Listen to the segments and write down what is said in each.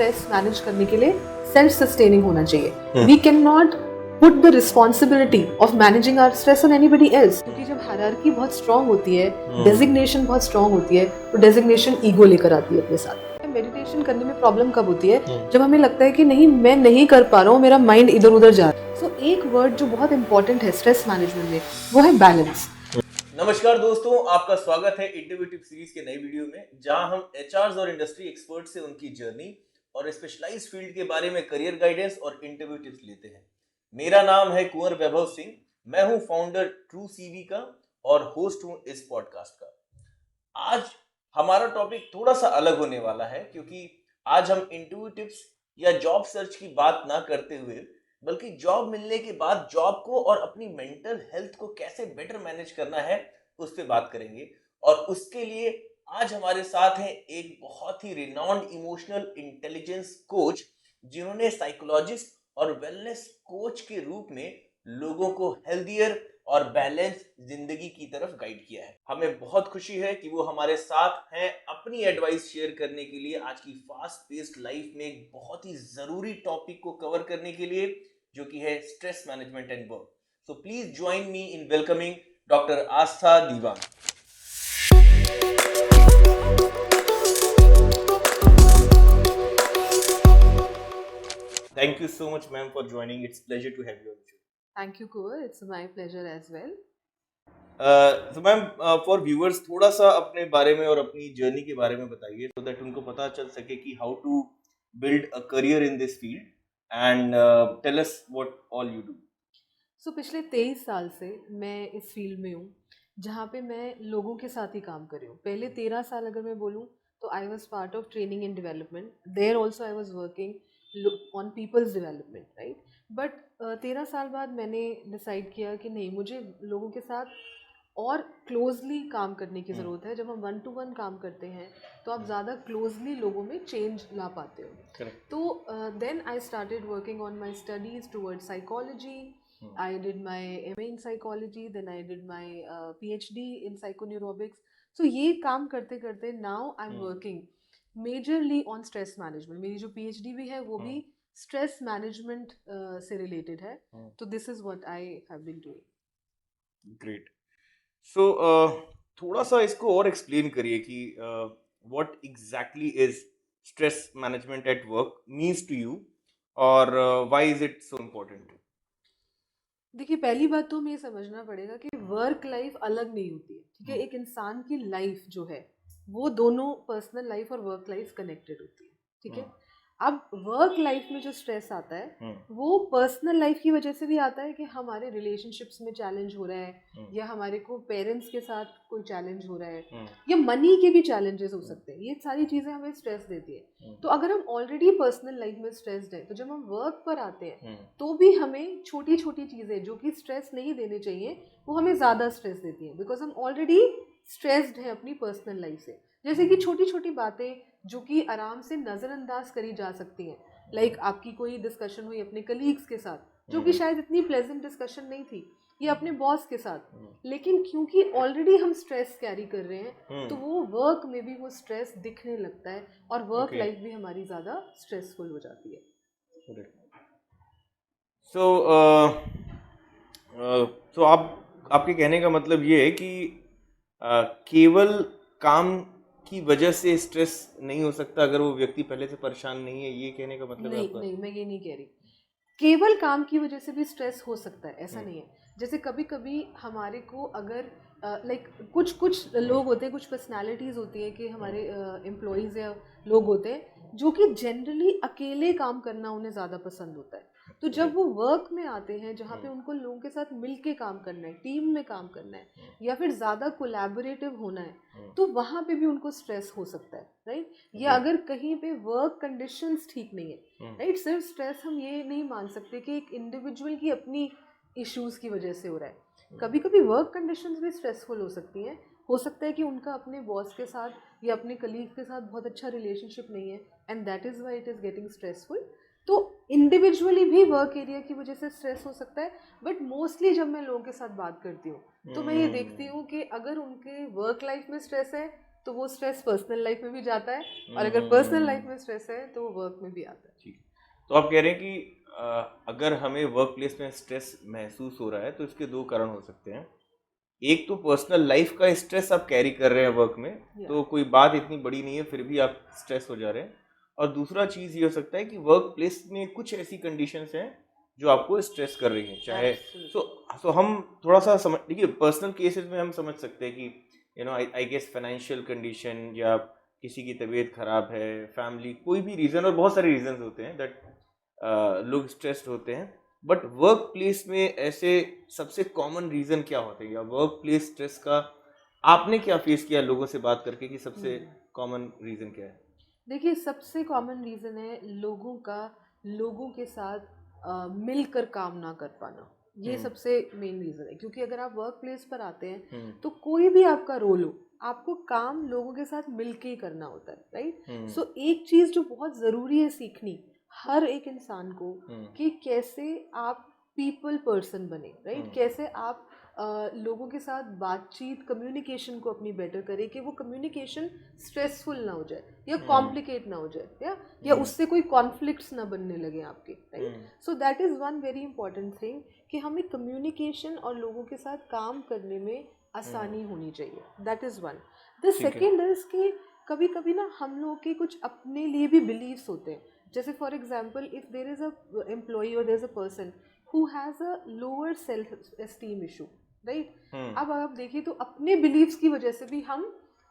Stress manage करने के लिए सेल्फ सस्टेनिंग होना चाहिए. We can not put the responsibility of managing our stress on anybody else. क्योंकि जब हायरार्की बहुत स्ट्रांग होती है, डेजिग्नेशन बहुत स्ट्रांग होती है, तो डेजिग्नेशन ईगो लेकर आती है अपने साथ. मेडिटेशन करने में प्रॉब्लम कब होती है? जब हमें लगता है कि नहीं, मैं नहीं कर पा रहा हूँ, मेरा माइंड इधर उधर जा रहा है. सो एक वर्ड जो बहुत इंपॉर्टेंट है स्ट्रेस मैनेजमेंट में, वो है बैलेंस. नमस्कार दोस्तों, आपका स्वागत है इंटरव्यू सीरीज के नई वीडियो में, जहां हम एचआर और इंडस्ट्री एक्सपर्ट से उनकी जर्नी और स्पेशलाइज्ड फील्ड के बारे में करियर गाइडेंस और इंटरव्यू टिप्स लेते हैं. मेरा नाम है कुंवर वैभव सिंह. मैं हूं फाउंडर ट्रू सीवी का और होस्ट हूं इस पॉडकास्ट का. आज हमारा टॉपिक थोड़ा सा अलग होने वाला है, क्योंकि आज हम इंटरव्यू टिप्स या जॉब सर्च की बात ना करते हुए, बल्कि जॉब मिलने के बाद जॉब को और अपनी मेंटल हेल्थ को कैसे बेटर मैनेज करना है उस पर बात करेंगे. और उसके लिए आज हमारे साथ हैं एक बहुत ही रिनाउंड इमोशनल इंटेलिजेंस कोच, जिन्होंने साइकोलॉजिस्ट और वेलनेस कोच के रूप में लोगों को हेल्दियर और बैलेंस जिंदगी की तरफ गाइड किया है. हमें बहुत खुशी है कि वो हमारे साथ हैं अपनी एडवाइस शेयर करने के लिए, आज की फास्ट पेस्ड लाइफ में एक बहुत ही जरूरी टॉपिक को कवर करने के लिए, जो कि है stress management and work. So please join me in welcoming doctor Aastha Diwan. Thank you so much, ma'am, for joining. It's a pleasure to have you on the show. Thank you, Kuvar. It's my pleasure as well. So, ma'am, for viewers, थोड़ा सा अपने बारे में और अपनी journey के बारे में बताइए, so that उनको पता चल सके कि how to build a career in this field, and tell us what all you do. So पिछले 23 साल से मैं इस फील्ड में हूँ, जहाँ पे मैं लोगों के साथ ही काम कर रही हूँ. पहले 13 साल अगर मैं बोलूँ तो I was part of training and development. There also I was working on people's development, right. But 13 साल बाद मैंने डिसाइड किया कि नहीं, मुझे लोगों के साथ और क्लोजली काम करने की ज़रूरत है. जब हम 1-to-1 काम करते हैं तो आप ज़्यादा क्लोजली लोगों में चेंज ला पाते हो. तो then I started working on my studies towards psychology. I did my MA in psychology, then I did my PhD in psychoneurobics. So ये काम करते करते now I'm working majorly on stress management. मेरी जो PhD भी है वो भी stress management से related है. तो this is what I have been doing. Great. So थोड़ा सा इसको और एक्सप्लेन करिए कि what exactly is stress management at work means to you, और why is it so important? देखिए, पहली बात तो हमें ये समझना पड़ेगा कि वर्क लाइफ अलग नहीं होती है, ठीक है. एक इंसान की लाइफ जो है वो दोनों पर्सनल लाइफ और वर्क लाइफ कनेक्टेड होती है, ठीक है. अब वर्क लाइफ में जो स्ट्रेस आता है वो पर्सनल लाइफ की वजह से भी आता है कि हमारे रिलेशनशिप्स में चैलेंज हो रहा है, या हमारे को पेरेंट्स के साथ कोई चैलेंज हो रहा है, या मनी के भी चैलेंजेस हो सकते हैं. ये सारी चीज़ें हमें स्ट्रेस देती है. तो अगर हम ऑलरेडी पर्सनल लाइफ में स्ट्रेस्ड हैं, तो जब हम वर्क पर आते हैं तो भी हमें छोटी छोटी चीज़ें जो कि स्ट्रेस नहीं देने चाहिए वो हमें ज़्यादा स्ट्रेस देती हैं, बिकॉज हम ऑलरेडी स्ट्रेस्ड हैं अपनी पर्सनल लाइफ से. जैसे कि छोटी छोटी बातें जो कि आराम से नज़रअंदाज करी जा सकती हैं. लाइक आपकी कोई डिस्कशन हुई अपने कलीग्स के साथ, जो कि शायद इतनी प्लेजेंट डिस्कशन नहीं थी, या अपने बॉस के साथ, लेकिन क्योंकि ऑलरेडी हम स्ट्रेस कैरी कर रहे हैं तो वो वर्क में भी वो स्ट्रेस दिखने लगता है, और वर्क लाइफ भी हमारी ज़्यादा स्ट्रेसफुल हो जाती है. तो आपके कहने का मतलब ये है कि केवल काम की वजह से स्ट्रेस नहीं हो सकता अगर वो व्यक्ति पहले से परेशान नहीं है, ये कहने का मतलब है आपका? नहीं, मैं ये नहीं कह रही. केवल काम की वजह से भी स्ट्रेस हो सकता है, ऐसा नहीं है. जैसे कभी कभी हमारे को अगर लाइक कुछ लोग होते हैं, कुछ पर्सनालिटीज़ होती है कि हमारे एम्प्लॉयज़ या लोग होते हैं जो कि जनरली अकेले काम करना उन्हें ज़्यादा पसंद होता है. तो जब वो वर्क में आते हैं जहाँ पे उनको लोगों के साथ मिल के काम करना है, टीम में काम करना है, या फिर ज़्यादा कोलैबोरेटिव होना है, तो वहाँ पे भी उनको स्ट्रेस हो सकता है, राइट. या अगर कहीं पे वर्क कंडीशंस ठीक नहीं है, राइट. सिर्फ स्ट्रेस हम ये नहीं मान सकते कि एक इंडिविजुअल की अपनी इश्यूज़ की वजह से हो रहा है. कभी कभी वर्क कंडीशंस भी स्ट्रेसफुल हो सकती हैं. हो सकता है कि उनका अपने बॉस के साथ या अपने कलीग के साथ बहुत अच्छा रिलेशनशिप नहीं है, and that is why it is getting stressful. तो इंडिविजुअली भी वर्क एरिया की वजह से स्ट्रेस हो सकता है. बट मोस्टली जब मैं लोगों के साथ बात करती हूँ तो मैं ये देखती हूँ कि अगर उनके वर्क लाइफ में स्ट्रेस है तो वो स्ट्रेस पर्सनल लाइफ में भी जाता है, और अगर पर्सनल लाइफ में स्ट्रेस है तो वो वर्क में भी आता है। ठीक है, तो आप कह रहे हैं कि अगर हमें वर्क प्लेस में स्ट्रेस महसूस हो रहा है तो इसके दो कारण हो सकते हैं। एक तो पर्सनल लाइफ का स्ट्रेस आप कैरी कर रहे हैं वर्क में, तो कोई बात इतनी बड़ी नहीं है फिर भी आप स्ट्रेस हो जा रहे हैं। और दूसरा चीज़ ये हो सकता है कि वर्क प्लेस में कुछ ऐसी कंडीशंस हैं जो आपको स्ट्रेस कर रही हैं, चाहे सो हम थोड़ा सा समझ, देखिए पर्सनल केसेस में हम समझ सकते हैं कि आई गेस फाइनेंशियल कंडीशन, या किसी की तबीयत खराब है, फैमिली, कोई भी रीज़न, और बहुत सारे रीजंस होते हैं दैट लोग स्ट्रेस्ड होते हैं। बट वर्क प्लेस में ऐसे सबसे कॉमन रीज़न क्या होते हैं, या वर्क प्लेस स्ट्रेस का आपने क्या फेस किया लोगों से बात करके कि सबसे कॉमन रीज़न क्या है? देखिए, सबसे कॉमन रीज़न है लोगों के साथ मिलकर काम ना कर पाना। ये सबसे मेन रीज़न है, क्योंकि अगर आप वर्क प्लेस पर आते हैं तो कोई भी आपका रोल हो, आपको काम लोगों के साथ मिल के ही करना होता है, राइट? सो एक चीज़ जो बहुत ज़रूरी है सीखनी हर एक इंसान को, कि कैसे आप पीपल पर्सन बने, राइट? कैसे आप लोगों के साथ बातचीत, कम्युनिकेशन को अपनी बेटर करें, कि वो कम्युनिकेशन स्ट्रेसफुल ना हो जाए या कॉम्प्लिकेट ना हो जाए, या उससे कोई कॉन्फ्लिक्ट्स ना बनने लगे आपके, right? So that is one very important thing, कि हमें कम्युनिकेशन और लोगों के साथ काम करने में आसानी होनी चाहिए। That is one. The second is कि कभी कभी ना हम लोगों के कुछ अपने लिए भी बिलीव्स होते हैं। जैसे for example, if there is a employee और there is a person who has a lower self esteem issue, right? अब आप देखिए तो अपने बिलीव्स की वजह से भी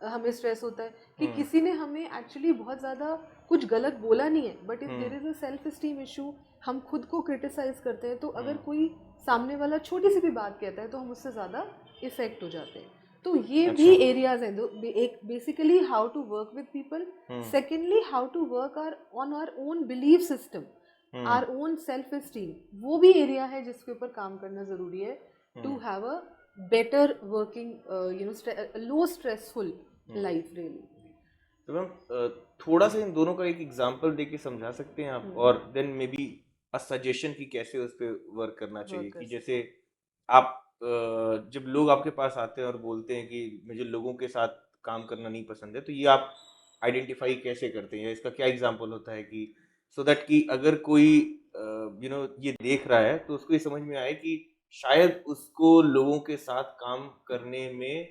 हमें स्ट्रेस होता है कि किसी ने हमें एक्चुअली बहुत ज़्यादा कुछ गलत बोला नहीं है, but if there is a self esteem issue, हम खुद को क्रिटिसाइज करते हैं, तो अगर कोई सामने वाला छोटी सी भी बात कहता है तो हम उससे ज़्यादा इफेक्ट हो जाते हैं। तो ये भी एरियाज हैं, एक basically how to work with people, secondly how to work on our own belief system, our own self esteem, वो भी एरिया है जिसके ऊपर काम करना ज़रूरी है to have a better working low stressful life really. तो मैम थोड़ा सा इन दोनों का एक एग्जांपल देके समझा सकते हैं आप, और then maybe a suggestion कि कैसे उस पर वर्क करना चाहिए। कि जैसे आप जब लोग आपके पास आते हैं और बोलते हैं कि मुझे लोगों के साथ काम करना नहीं पसंद है, तो ये आप आइडेंटिफाई कैसे करते हैं, इसका क्या एग्जांपल होता है कि सो दैट कि अगर कोई ये देख रहा है तो उसको ये समझ में आए कि शायद उसको लोगों के साथ काम करने में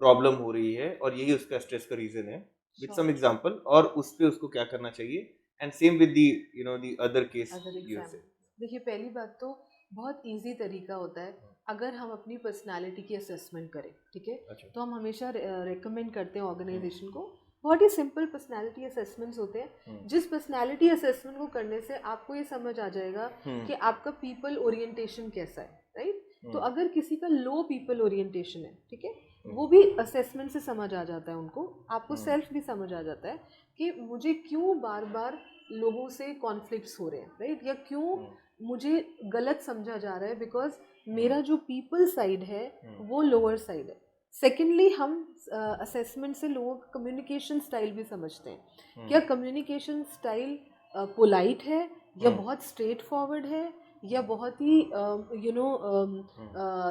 प्रॉब्लम हो रही है और यही उसका स्ट्रेस का रीजन है, विद सम एग्जांपल, और उस पे उसको क्या करना चाहिए, and same with the other case. देखिए, पहली बात तो बहुत इजी तरीका होता है, अगर हम अपनी पर्सनालिटी की असेसमेंट करें, ठीक है? तो हम हमेशा रेकमेंड करते हैं ऑर्गेनाइजेशन को, बहुत ही सिंपल पर्सनालिटी असेसमेंट्स होते हैं, जिस पर्सनालिटी असेसमेंट को करने से आपको ये समझ आ जाएगा कि आपका पीपल ओरिएंटेशन कैसा है, राइट? तो अगर किसी का लो पीपल ओरिएंटेशन है, ठीक है, वो भी असेसमेंट से समझ आ जाता है उनको, आपको सेल्फ भी समझ आ जाता है कि मुझे क्यों बार बार लोगों से कॉन्फ्लिक्ट्स हो रहे हैं, राइट? या क्यों मुझे गलत समझा जा रहा है, बिकॉज मेरा जो पीपल साइड है वो लोअर साइड है। सेकेंडली, हम असेसमेंट से लोगों का कम्युनिकेशन स्टाइल भी समझते हैं, क्या कम्युनिकेशन स्टाइल पोलाइट है, या बहुत स्ट्रेट फॉरवर्ड है, या बहुत ही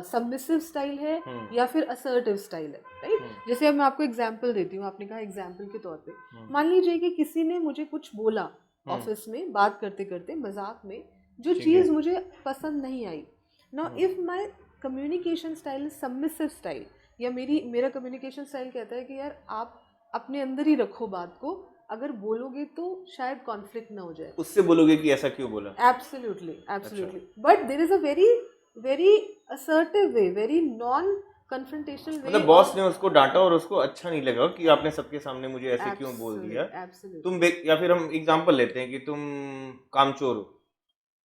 सबमिसिव स्टाइल है, या फिर असर्टिव स्टाइल है, राइट? जैसे अब मैं आपको एग्जांपल देती हूँ, आपने कहा एग्जांपल के तौर पे मान लीजिए कि किसी ने मुझे कुछ बोला ऑफिस में, बात करते करते मजाक में, जो चीज़ मुझे पसंद नहीं आई। Now if my communication style is submissive style, या मेरा कम्युनिकेशन स्टाइल कहता है कि यार आप अपने अंदर ही रखो बात को, अगर बोलोगे तो शायद कॉन्फ्लिक्ट ना हो जाए, उससे बोलोगे कि ऐसा क्यों बोला। Absolutely, absolutely, but there is a very very assertive way, very non confrontational way. मतलब बॉस ने उसको डांटा और उसको अच्छा नहीं लगा कि आपने सबके सामने मुझे ऐसे क्यों बोल दिया। तुम या फिर हम एग्जांपल लेते हैं कि तुम कामचोर हो,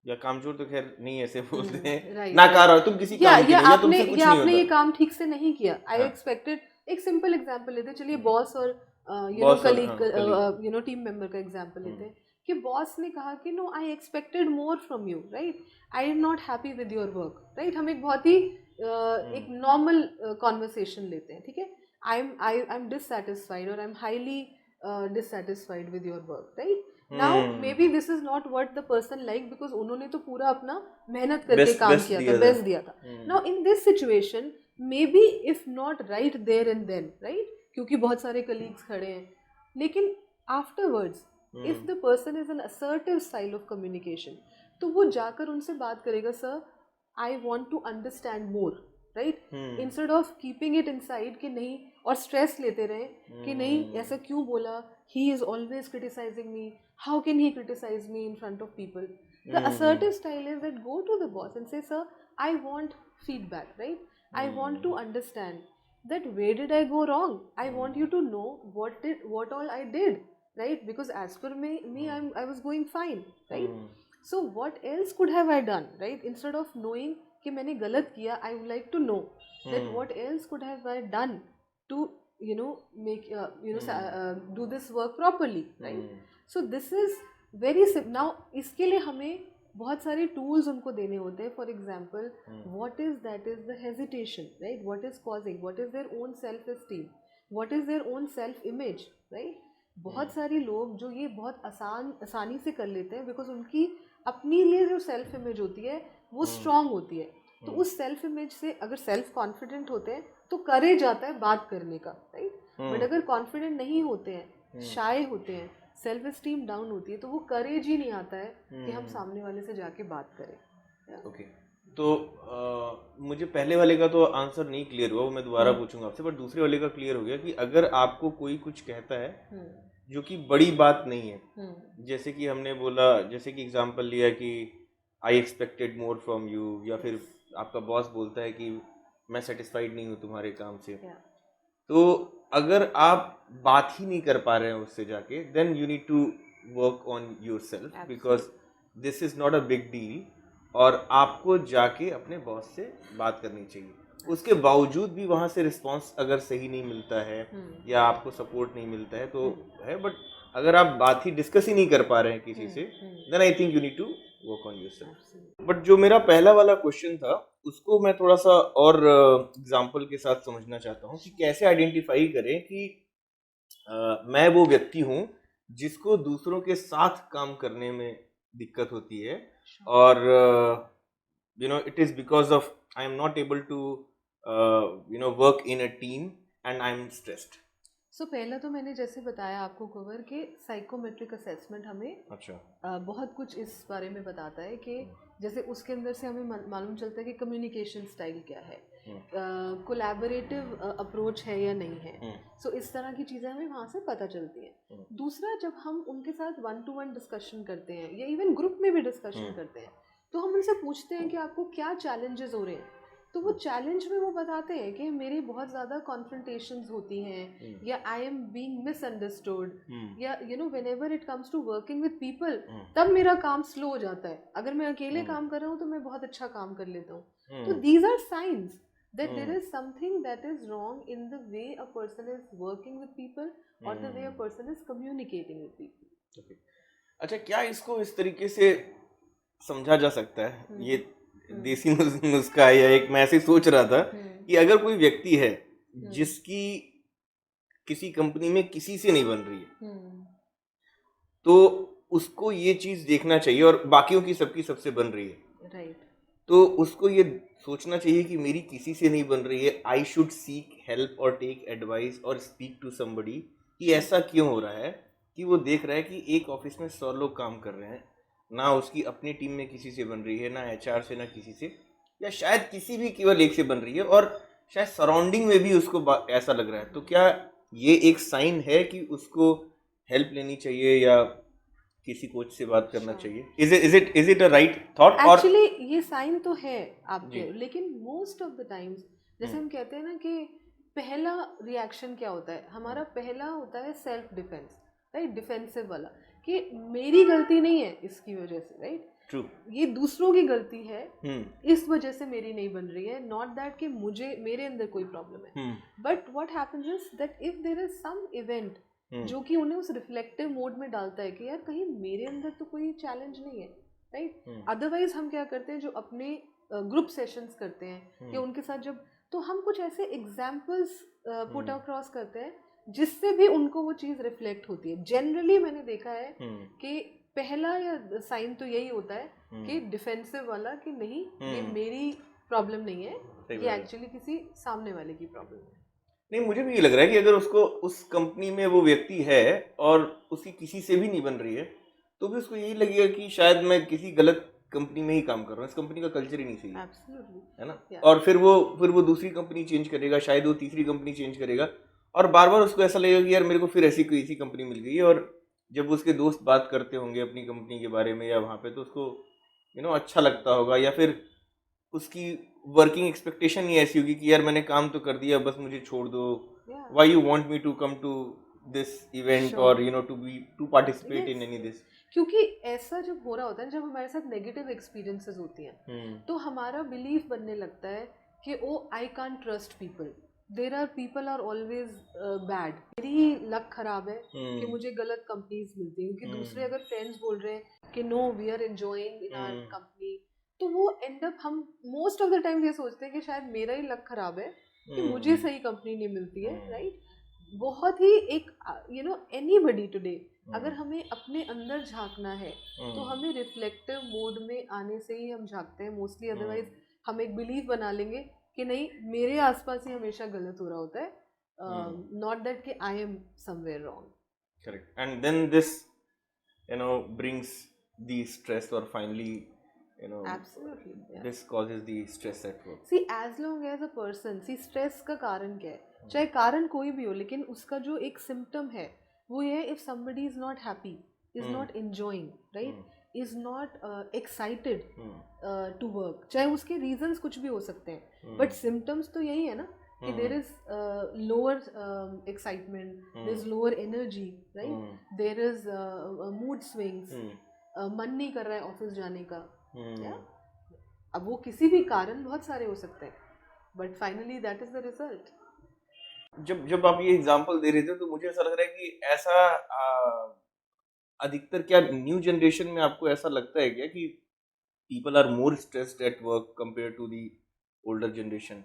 या कामचोर तो खैर नहीं ऐसे बोलते हैं, नाकार हो तुम किसी काम के लिए, या तुमसे कुछ नहीं होता, आपने ये काम ठीक से नहीं किया, आई एक्सपेक्टेड। एक सिंपल एग्जांपल लेते हैं, चलिए बॉस और कलीग टीम मेंबर का एग्जांपल लेते हैं, कि बॉस ने कहा कि no, I expected more from you, right? I am not happy with your work, right? हम एक बहुत ही एक नॉर्मल कॉन्वर्सेशन लेते हैं, ठीक है? आई एम डिससैटिस्फाइड, और I am highly dissatisfied with your work, right? Now may be this is not what the person like, because उन्होंने तो पूरा अपना मेहनत करके काम किया था, बेस्ट दिया था। Now in this situation, maybe if not right there and then, right, क्योंकि बहुत सारे कलीग्स खड़े हैं, लेकिन afterwards if the person is an assertive style of communication, तो वो जाकर उनसे बात करेगा, sir I want to understand more, right, instead of keeping it inside कि नहीं, और स्ट्रेस लेते रहे कि नहीं ऐसा क्यों बोला, he is always criticising me, how can he criticise me in front of people. The assertive style is that go to the boss and say, sir, I want feedback, right? I want to understand that where did I go wrong? I want you to know what all I did, right? Because as per me I was going fine, right? So what else could have I done, right? Instead of knowing कि मैंने गलत किया, I would like to know that what else could have I done to make do this work properly, right? So this is very now इसके लिए हमें बहुत सारे tools उनको देने होते हैं. For example, what is that is the hesitation, right, what is causing, what is their own self esteem, what is their own self image, right. बहुत सारे लोग जो ये बहुत आसानी से कर लेते हैं बिकॉज उनकी अपनी लिए जो सेल्फ इमेज होती है वो स्ट्रांग होती है. तो उस सेल्फ इमेज से अगर सेल्फ कॉन्फिडेंट होते हैं तो करेज आता है बात करने का, राइट. बट अगर कॉन्फिडेंट नहीं होते हैं, शाय होते हैं, सेल्फ एस्टीम डाउन होती है, तो वो करेज ही नहीं आता है कि हम सामने वाले से जाके बात करें. ओके, तो मुझे पहले वाले का तो आंसर नहीं क्लियर हुआ, वो मैं दोबारा पूछूंगा आपसे, बट दूसरे वाले का क्लियर हो गया कि अगर आपको कोई कुछ कहता है जो कि बड़ी बात नहीं है, जैसे कि हमने बोला, जैसे कि एग्जांपल लिया कि आई एक्सपेक्टेड मोर फ्रॉम यू, या फिर आपका बॉस बोलता है कि मैं सेटिस्फाइड नहीं हूँ तुम्हारे काम से, तो अगर आप बात ही नहीं कर पा रहे हैं उससे जाके, then you need to work on yourself, because this is not a big deal, और आपको जाके अपने बॉस से बात करनी चाहिए. उसके बावजूद भी वहाँ से रिस्पॉन्स अगर सही नहीं मिलता है या आपको सपोर्ट नहीं मिलता है तो है, बट अगर आप बात ही डिस्कस ही नहीं कर पा रहे हैं किसी से, then I think you need to work on yourself. But जो मेरा पहला वाला क्वेश्चन था उसको मैं थोड़ा सा और एग्जांपल के साथ समझना चाहता हूँ कि कैसे आइडेंटिफाई करें कि मैं वो व्यक्ति हूँ जिसको दूसरों के साथ काम करने में दिक्कत होती है, और it is because of I am not able to work in a team and I am stressed. So पहला तो मैंने जैसे बताया आपको कवर के साइकोमेट्रिक असेसमेंट हमें बहुत कुछ इस बारे में बताता है कि जैसे उसके अंदर से हमें मालूम चलता है कि कम्युनिकेशन स्टाइल क्या है, कोलैबोरेटिव अप्रोच है या नहीं है. सो इस तरह की चीज़ें हमें वहाँ से पता चलती हैं. दूसरा, जब हम उनके साथ 1-to-1 डिस्कशन करते हैं या इवन ग्रुप में भी डिस्कशन करते हैं, तो हम उनसे पूछते हैं कि आपको क्या चैलेंजेस हो रहे हैं. तो वो चैलेंज में वो बताते हैं कि मेरी बहुत ज़्यादा कॉन्फ्रंटेशंस होती हैं, या आई एम बीइंग मिसअंडरस्टूड, या whenever it comes to working with people, तब मेरा काम स्लो हो जाता है. अगर मैं अकेले काम कर रहा हूँ तो मैं बहुत अच्छा काम कर लेता हूँ. तो these are signs that there is something that is wrong in the way a person is working with people or the way a person is communicating with people. Okay. अच्छा, क्या इसको इस तरीके से समझा जा सकता है, ये देसी नुस्खा है, या एक मैं ऐसे सोच रहा था कि अगर कोई व्यक्ति है जिसकी किसी कंपनी में किसी से नहीं बन रही है, तो उसको ये चीज देखना चाहिए, और बाकियों की सबकी सबसे बन रही है, राइट. तो उसको ये सोचना चाहिए कि मेरी किसी से नहीं बन रही है, आई शुड सीक हेल्प और टेक एडवाइस और स्पीक टू समबडी. कि ऐसा क्यों हो रहा है कि वो देख रहा है कि एक ऑफिस में 100 लोग काम कर रहे हैं, ना उसकी अपनी टीम में किसी से बन रही है, ना HR से, ना किसी से, या शायद किसी भी केवल एक से बन रही है, और शायद सराउंडिंग में भी उसको ऐसा लग रहा है. तो क्या ये एक साइन है कि उसको हेल्प लेनी चाहिए या किसी कोच से बात करना चाहिए? Is it a right thought? Actually ये साइन तो है आपके, लेकिन मोस्ट ऑफ द टाइम्स जैसे हम कहते हैं ना कि पहला रिएक्शन क्या होता है हमारा, पहला होता है सेल्फ डिफेंस, राइट, डिफेंसिव वाला, कि मेरी गलती नहीं है इसकी वजह से, राइट. ट्रू. ये दूसरों की गलती है, इस वजह से मेरी नहीं बन रही है, नॉट दैट कि मेरे अंदर कोई प्रॉब्लम है. But what happens is that if there is some event जो कि उन्हें उस रिफ्लेक्टिव मोड में डालता है कि यार कहीं मेरे अंदर तो कोई चैलेंज नहीं है, राइट. अदरवाइज हम क्या करते हैं, जो अपने ग्रुप सेशंस करते हैं या उनके साथ जब, तो हम कुछ ऐसे एग्जाम्पल्स पुट अक्रॉस करते हैं जिससे भी उनको वो चीज़ रिफ्लेक्ट होती है. जनरली मैंने देखा है कि पहला या साइन तो यही होता है कि डिफेंसिव वाला, कि नहीं ये मेरी प्रॉब्लम नहीं है, ये एक्चुअली किसी सामने वाले की प्रॉब्लम है. नहीं, मुझे भी ये लग रहा है कि अगर उसको उस कंपनी में वो व्यक्ति है और उसकी किसी से भी नहीं बन रही है, तो भी उसको यही लगेगा कि शायद मैं किसी गलत कंपनी में ही काम कर रहा हूँ, इस कंपनी का कल्चर ही नहीं सही है एब्सोल्युटली ना। या और फिर वो दूसरी कंपनी चेंज करेगा, शायद वो तीसरी कंपनी चेंज करेगा, और बार बार उसको ऐसा लगेगा कि यार मेरे को फिर ऐसी कोई ऐसी कंपनी मिल गई है। और जब उसके दोस्त बात करते होंगे अपनी कंपनी के बारे में या वहाँ पे, तो उसको अच्छा लगता होगा, या फिर उसकी वर्किंग एक्सपेक्टेशन ही ऐसी होगी कि यार मैंने काम तो कर दिया, बस मुझे छोड़ दो, या why you want me to come to this event or sure to participate in yes any this। क्योंकि ऐसा जब हो रहा होता है, जब हमारे साथ नेगेटिव एक्सपीरियंसेस होती हैं, हम्म तो हमारा बिलीफ बनने लगता है कि oh I can't trust people, there are people are always bad, मेरी ही लक खराब है कि हम्म मुझे गलत कंपनीज मिलती हैं, क्योंकि दूसरे हम्म अगर फ्रेंड्स बोल रहे हैं कि no we are enjoying in our hmm company, तो वो एंड अप हम मोस्ट ऑफ द टाइम ये सोचते हैं कि शायद मेरा ही लक खराब है कि मुझे सही कंपनी नहीं मिलती है, राइट। बहुत ही एक एनीबडी टुडे, अगर हमें अपने अंदर झांकना है तो हमें रिफ्लेक्टिव मोड में आने से ही हम झांकते हैं मोस्टली, अदरवाइज हम एक बिलीव बना लेंगे कि नहीं मेरे आसपास ही हमेशा गलत हो रहा होता है, नॉट दैट कि I am somewhere wrong. correct, and then this brings the stress, or finally absolutely this causes the stress at work। See as long as a person, see stress का कारण क्या है, चाहे कारण कोई भी हो, लेकिन उसका जो एक सिम्टम है वो ये है, if somebody is not happy, is not enjoying, right, is not excited to work, चाहे उसके रीजंस कुछ भी हो सकते हैं, बट सिम्टम्स तो यही है ना कि there is lower excitement, there is lower energy, right, there is mood swings, मन नहीं कर रहा है ऑफिस जाने का, या अब वो किसी भी कारण बहुत सारे हो सकते हैं, but finally that is the result. जब जब आप ये एग्जांपल दे रहे थे, तो मुझे ऐसा लग रहा है कि ऐसा अधिकतर क्या न्यू जनरेशन में आपको ऐसा लगता है क्या कि people are more stressed at work compared to the older generation।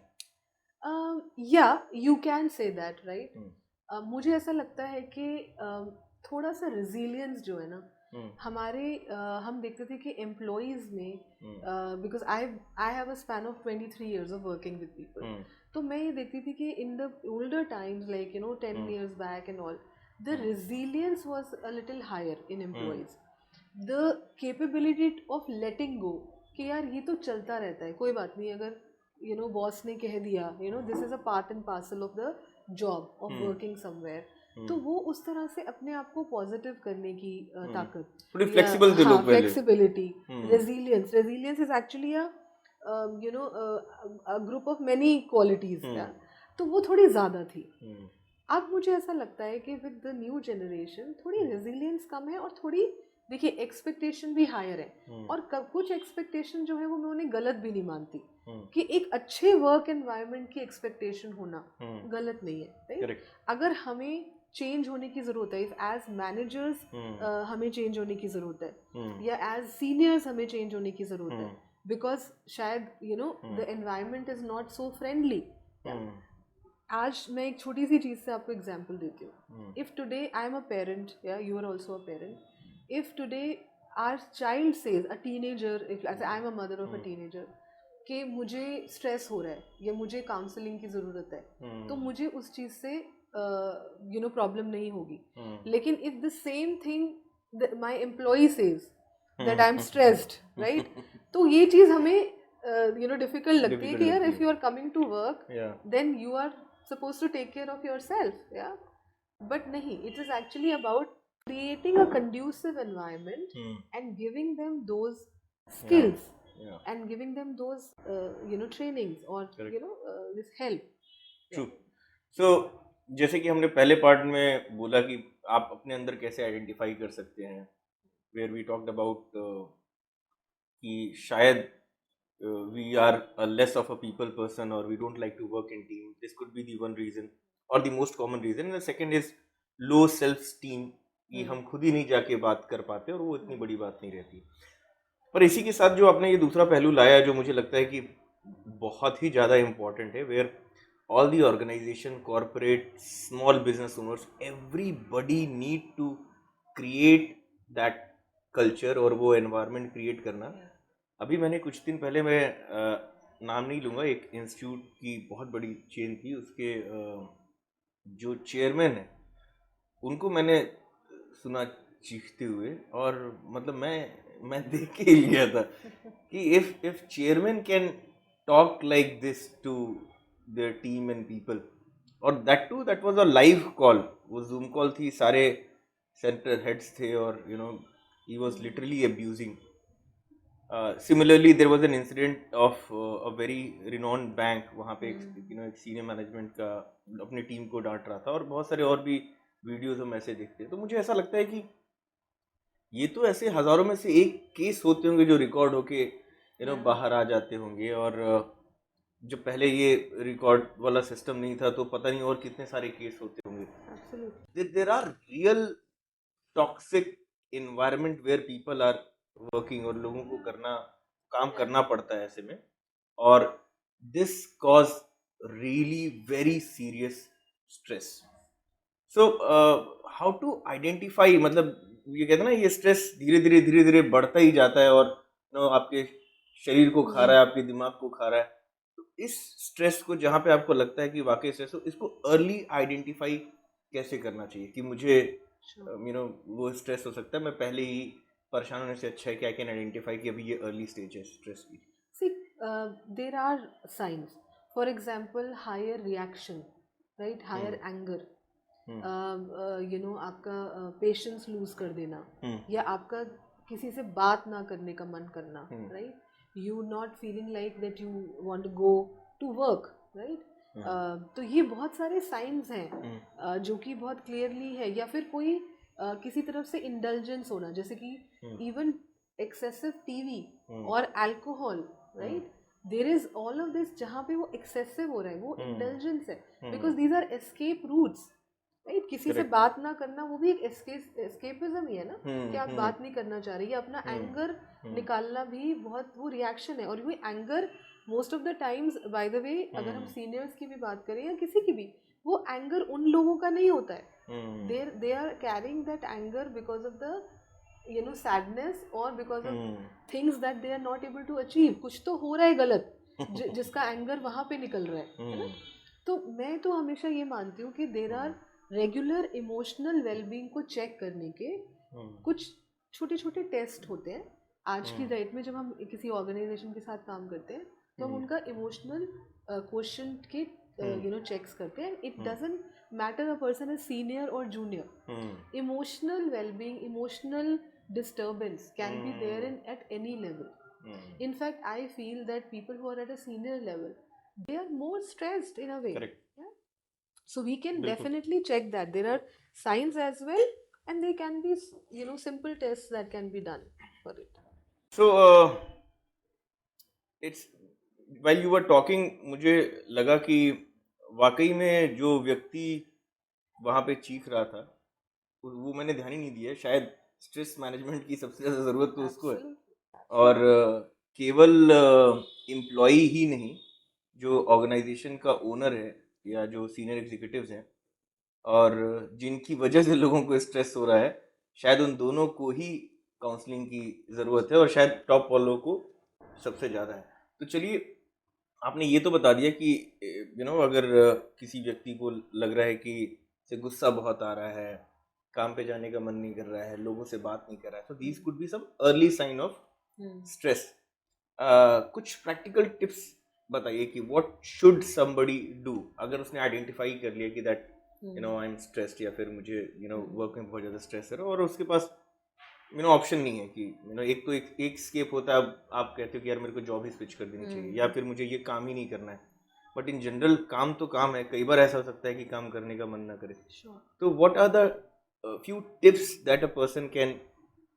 या you can say that, right. मुझे ऐसा लगता है कि थोड़ा सा रिजिलियंस जो है ना हमारे, हम देखते थे कि एम्प्लॉयज़ में, because I have a span of 23 years of working with people, तो मैं ये देखती थी कि in the older times like 10 years back and all, the resilience was a little higher in employees, the capability of letting go, कि यार ये तो चलता रहता है, कोई बात नहीं, अगर बॉस ने कह दिया this is a part and parcel of the job of working somewhere, तो वो उस तरह से अपने आप को पॉजिटिव करने की ताकत, थोड़ी फ्लेक्सिबल थे लोग पहले। Flexibility, resilience is actually a group of many qualities, तो वो थोड़ी ज़्यादा थी। अब मुझे ऐसा लगता है कि विद द न्यू जनरेशन थोड़ी रेजिलियंस कम है, और थोड़ी देखिए एक्सपेक्टेशन भी हायर है, और कुछ एक्सपेक्टेशन जो है वो मैं उन्हें गलत भी नहीं मानती, कि एक अच्छे वर्क एनवायरनमेंट की एक्सपेक्टेशन होना गलत नहीं है, राइट। अगर हमें चेंज होने की ज़रूरत है, एज मैनेजर्स हमें चेंज होने की ज़रूरत है, या एज सीनियर्स हमें चेंज होने की ज़रूरत है, बिकॉज शायद the environment is not so friendly. आज मैं एक छोटी सी चीज़ से आपको एग्जांपल देती हूँ। If today I am a parent, या you are also a parent, if today our child says, a teenager, if I am a mother of a teenager, कि मुझे स्ट्रेस हो रहा है या मुझे काउंसलिंग की ज़रूरत है, तो मुझे उस चीज़ से प्रॉब्लम नहीं होगी। लेकिन if the same thing my employee says that I am stressed, right, तो ये चीज़ हमें डिफिकल्ट लगती है कि यार if you are coming to work then you are supposed to take care of yourself, yeah, but nahi, it is actually about creating a conducive environment and giving them those skills, and giving them those trainings, or this help। True। So जैसे कि हमने पहले part में बोला कि आप अपने अंदर कैसे आइडेंटिफाई कर सकते हैं, where we talked about कि शायद we are less of a people person, or we don't like to work in team, this could be the one reason or the most common reason। and the second is low self esteem, कि हम खुद ही नहीं जाके बात कर पाते, और वो इतनी बड़ी बात नहीं रहती। पर इसी के साथ जो आपने ये दूसरा पहलू लाया, जो मुझे लगता है कि बहुत ही ज़्यादा इम्पॉर्टेंट है, where all the organization, corporate, small business owners, everybody need to create that culture, और वो एनवायरनमेंट क्रिएट करना। अभी मैंने कुछ दिन पहले, मैं नाम नहीं लूँगा, एक इंस्टीट्यूट की बहुत बड़ी चेन थी, उसके जो चेयरमैन है उनको मैंने सुना चीखते हुए, और मतलब मैं देख के ही लिया था कि if chairman can talk like this to their team and people, और that was a live call, वो जूम कॉल थी, सारे सेंटर हेड्स थे, और he was literally abusing. Similarly, there was an incident of a very renowned bank. वहाँ पे एक senior management का अपनी टीम को डांट रहा था, और बहुत सारे और भी वीडियोस हम ऐसे देखते हैं. तो मुझे ऐसा लगता है कि ये तो ऐसे हजारों में से एक केस होते होंगे जो रिकॉर्ड होके बाहर आ जाते होंगे, और जब पहले ये रिकॉर्ड वाला सिस्टम नहीं था तो पता नहीं और कितने सारे केस होते होंगे. There are real toxic environment where people are working, और लोगों को काम करना पड़ता है ऐसे में, और this cause really very serious stress. So how to identify, मतलब ये कहते हैं ना, ये स्ट्रेस धीरे धीरे बढ़ता ही जाता है, और आपके शरीर को खा रहा है, आपके दिमाग को खा रहा है. तो इस स्ट्रेस को, जहाँ पे आपको लगता है कि वाकई स्ट्रेस हो, इसको अर्ली आइडेंटिफाई कैसे करना चाहिए कि मुझे वो स्ट्रेस हो सकता है, मैं पहले ही परेशान होने से अच्छा है कि आई कैन आइडेंटिफाई कि अभी ये अर्ली स्टेज है स्ट्रेस की. See, there are signs. For example, higher reaction, right? Higher anger. आपका पेशेंस लूज कर देना, या आपका किसी से बात ना करने का मन करना, right? You not feeling like that you want to go to work, right? तो ये बहुत सारे साइंस हैं जो कि बहुत क्लियरली है. या फिर कोई किसी तरफ से इंडल्जेंस होना, जैसे कि इवन एक्सेसिव टीवी और alcohol, right? There is all of this जहाँ पे वो एक्सेसिव हो रहा है, वो इंडल्जेंस है, because these are escape routes, right? किसी से बात ना करना वो भी एक एस्केपिज्म ही है ना, कि आप बात नहीं करना चाह रहे, या अपना एंगर निकालना भी बहुत वो रिएक्शन है. और वो anger most of the times, by the way, अगर हम सीनियर्स की भी बात करें या किसी की भी, वो एंगर उन लोगों का नहीं होता है. they are carrying that anger because of the sadness, or because of things that they are not able to achieve. कुछ तो हो रहा है गलत जिसका एंगर वहाँ पे निकल रहा है ना. तो मैं तो हमेशा ये मानती हूँ कि there are regular emotional wellbeing को चेक करने के कुछ छोटे छोटे टेस्ट होते हैं. आज की डेट में जब हम किसी ऑर्गेनाइजेशन के साथ काम करते हैं तो हम उनका इमोशनल क्वेश्चन के चेक्स करते हैं. It doesn't matter a person is senior or junior. Emotional well-being, emotional disturbance can be there at any level. In fact, I feel that people who are at a senior level, they are more stressed in a way. Correct. Yeah? So we can definitely check that. There are signs as well, and there can be simple tests that can be done for it. So it's while you were talking, मुझे लगा कि वाकई में जो व्यक्ति वहाँ पे चीख रहा था वो मैंने ध्यान ही नहीं दिया. शायद स्ट्रेस मैनेजमेंट की सबसे ज़्यादा ज़रूरत तो उसको है, और केवल एम्प्लॉई ही नहीं, जो ऑर्गेनाइजेशन का ओनर है या जो सीनियर एग्जीक्यूटिव्स हैं और जिनकी वजह से लोगों को स्ट्रेस हो रहा है, शायद उन दोनों को ही काउंसलिंग की ज़रूरत है, और शायद टॉप वालों को सबसे ज़्यादा है. तो चलिए, आपने ये तो बता दिया कि अगर किसी व्यक्ति को लग रहा है कि से गुस्सा बहुत आ रहा है, काम पे जाने का मन नहीं कर रहा है, लोगों से बात नहीं कर रहा है, तो these could be some early sign of stress. कुछ प्रैक्टिकल टिप्स बताइए कि व्हाट शुड समबडी डू अगर उसने आइडेंटिफाई कर लिया कि दैट आई एम स्ट्रेस्ड, या फिर मुझे वर्क में बहुत ज़्यादा स्ट्रेस है, और उसके पास ऑप्शन नहीं है कि एक तो एक स्केप होता है, आप कहते हो कि यार मेरे को जॉब ही स्विच कर देनी चाहिए, या फिर मुझे ये काम ही नहीं करना है. बट इन जनरल काम तो काम है, कई बार ऐसा हो सकता है कि काम करने का मन ना करे. तो what are the few tips that a person can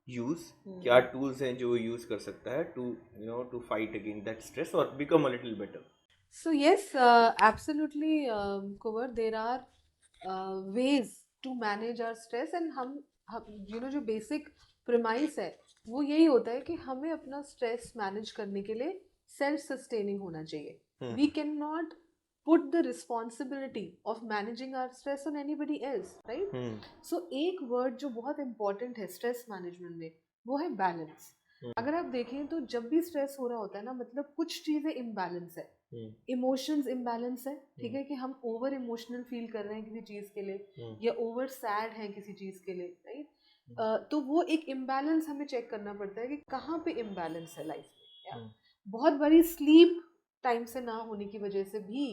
use, क्या टूल्स हैं जो यूज कर सकता है to fight against that stress और become a little better? So yes, absolutely, Kuvar, there are ways to manage our stress, and हम जो basic premise है वो यही होता है कि हमें अपना स्ट्रेस मैनेज करने के लिए सेल्फ सस्टेनिंग होना चाहिए. We can not put the responsibility of managing our stress on anybody else, right? So एक word जो बहुत important है stress management में, वो है balance. अगर आप देखें तो जब भी स्ट्रेस हो रहा होता है ना, मतलब कुछ चीजें इम्बैलेंस है, इमोशंस इम्बैलेंस है, ठीक है, कि हम ओवर इमोशनल फील कर रहे हैं किसी चीज के लिए या ओवर सैड हैं किसी चीज के लिए, राइट। तो वो एक इम्बैलेंस हमें चेक करना पड़ता है कि कहाँ पे इम्बैलेंस है लाइफ में। बहुत बारी स्लीप टाइम से ना होने की वजह से भी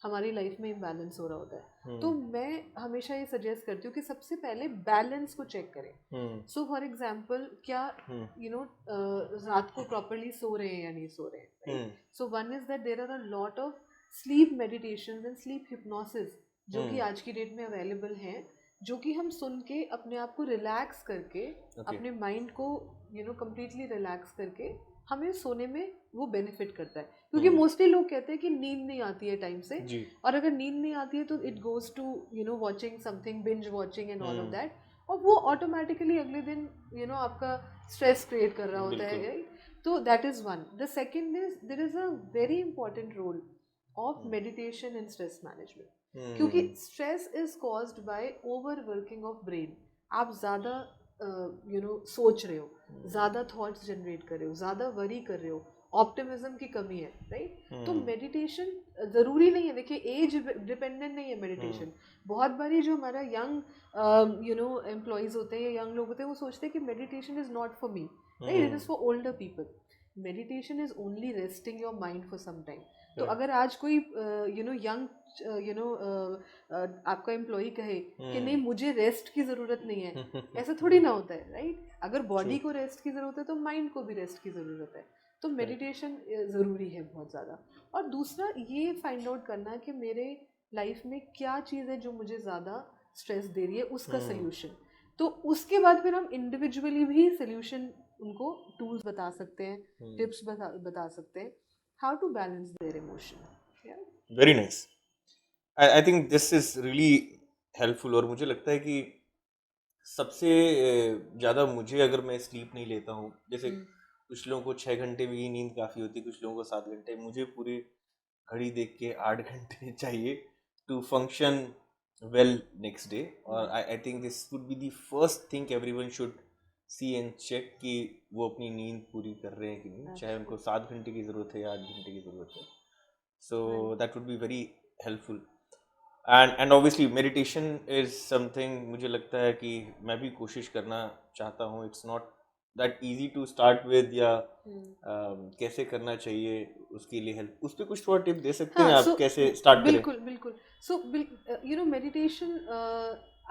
हमारी लाइफ में इम्बैलेंस हो रहा होता है। तो मैं हमेशा ये सजेस्ट करती हूँ कि सबसे पहले बैलेंस को चेक करें। सो फॉर एग्जाम्पल, क्या रात को प्रॉपरली सो रहे हैं या नहीं सो रहे हैं। So one is that there are a lot of sleep meditation and sleep hypnosis जो कि आज की डेट में अवेलेबल हैं, जो कि हम सुन के अपने आप को रिलैक्स करके अपने माइंड को कम्प्लीटली रिलैक्स करके हमें सोने में वो बेनिफिट करता है। क्योंकि मोस्टली लोग कहते हैं कि नींद नहीं आती है टाइम से, और अगर नींद नहीं आती है तो it goes to watching something, binge watching and all of that, और वो ऑटोमेटिकली अगले दिन आपका स्ट्रेस क्रिएट कर रहा होता है, राइट। तो that is one. The second is there is a very important role of meditation in stress management, क्योंकि stress is caused by over working of brain. आप ज़्यादा सोच रहे हो, ज़्यादा थॉट्स जनरेट कर रहे हो, ज़्यादा वरी कर रहे हो, ऑप्टिमिज्म की कमी है, राइट। तो मेडिटेशन ज़रूरी नहीं है, देखिए एज डिपेंडेंट नहीं है मेडिटेशन। बहुत बारी जो हमारा यंग एम्प्लॉयज़ होते हैं या यंग लोग होते हैं, वो सोचते हैं कि meditation is not for me, right, it is for older people. Meditation is only resting your mind for some time. तो अगर आज कोई यंग आपका एम्प्लॉय कहे कि नहीं मुझे रेस्ट की ज़रूरत नहीं है, ऐसा थोड़ी ना होता है, राइट। अगर बॉडी को रेस्ट की ज़रूरत है तो माइंड को भी रेस्ट की ज़रूरत है। तो मेडिटेशन ज़रूरी है बहुत ज़्यादा। और दूसरा ये फाइंड आउट करना कि मेरे लाइफ में क्या चीज़ है जो मुझे ज़्यादा स्ट्रेस दे रही है, उसका सोल्यूशन। तो उसके बाद फिर हम इंडिविजुअली भी सोल्यूशन उनको टूल्स बता सकते हैं, टिप्स बता सकते हैं, how to balance their emotion. Very nice. I think this is really helpful. और मुझे लगता है कि सबसे ज़्यादा मुझे, अगर मैं स्लीप नहीं लेता हूँ, जैसे कुछ लोगों को 6 घंटे में ही नींद काफ़ी होती है, कुछ लोगों को 7 घंटे, मुझे पूरी घड़ी देख के 8 घंटे चाहिए to function well next day. और I think this would be the first thing everyone should see and check कि वो अपनी नींद पूरी कर रहे हैं कि नहीं, चाहे उनको 7 घंटे की ज़रूरत है या 8 घंटे की ज़रूरत है। So that would be very helpful. And obviously meditation is something, मुझे लगता है कि मैं भी कोशिश करना चाहता हूँ। It's not that easy to start with, या कैसे करना चाहिए उसके लिए हेल्प, उस पर कुछ थोड़ा टिप दे सकते हैं आप, कैसे स्टार्ट करें? बिल्कुल बिल्कुल। सो मेडिटेशन,